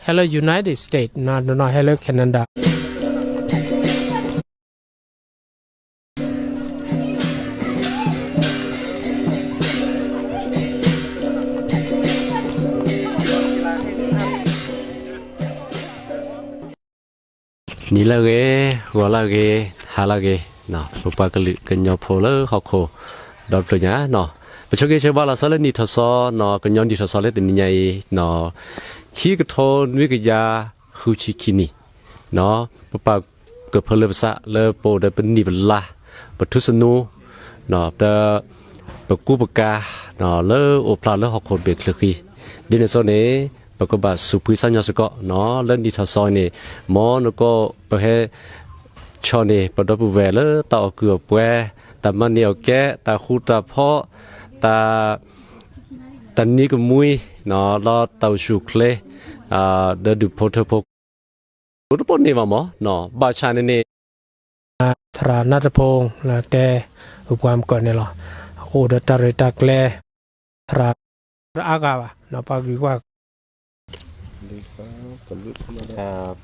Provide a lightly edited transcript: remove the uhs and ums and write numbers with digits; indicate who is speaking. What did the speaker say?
Speaker 1: Hello United States not Hello Canada
Speaker 2: นี่ละเกหัวละเกหาละเกเนาะปปากะลิกันยอพอเลฮอกโคดอกตัวเนี้ยเนาะปชกเกเชบาลาซาเลนี่ทศเนาะกันยอนดิทศเลตินใหญ่เนาะชีกโทนวิกยาคูชิคินีเนาะปปากะเพลภาษาเลโปเดเป็นนิบลาปทุสนูเนาะเดปกูปกาเนาะเลโอพลาเลฮอกโคเบคลคีดินโซเนปกบะสุพิสัญญาสกะเนาะเล่นดิทศนี่มอนก็ไปให้ชอนี่ปดบุเวลต่อเกือบแวแต่มันเหนียวแกแต่คูตาเพาะแต่นี้ก็มุยเนาะรอเตาสุเคลเดดูโพเทโพรูปนี้มาหมอเนาะบาชานี่
Speaker 1: ทรานัทพงศ์และแต่อุปกรณ์ก่อนเนี่ยหรอโอ้เดตาเรตาเกลทราอากาศเนาะปากีว่า
Speaker 2: ครับ